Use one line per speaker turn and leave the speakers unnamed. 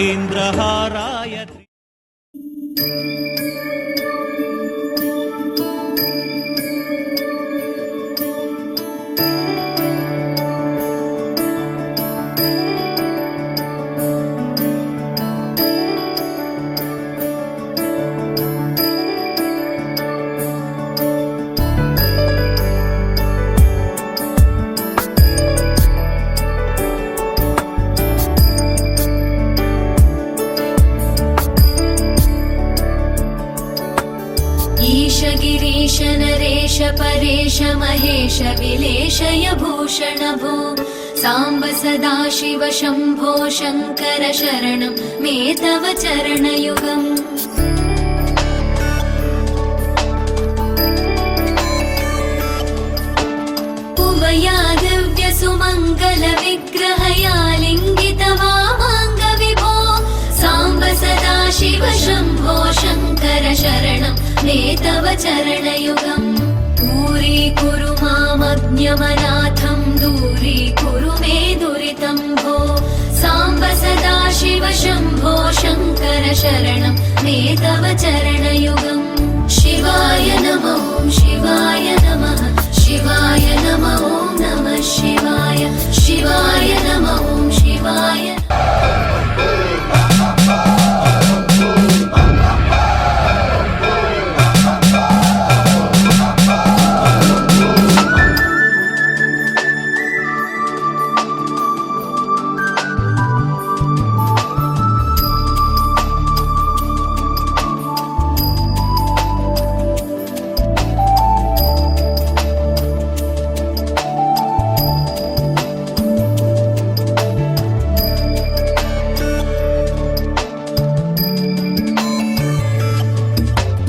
त्रिपुरेन्द्रहाराय
ईश गिरीश नरेश परेश महेश विलेशय भूषण भो साम्ब सदाशिव शम्भो शङ्कर शरणं मे तव चरणयुगम् उमया दिव्य सुमङ्गल विग्रहया लिङ्गित वामाङ्ग विभो साम्ब सदाशिव शम्भो शङ्कर शरणं मे तव चरणयुगम् दूरीकुरु मामज्ञमनाथं दूरीकुरु मे दुरितं भो साम्ब सदाशिव शम्भो शङ्कर शरणं मे तव चरणयुगम्।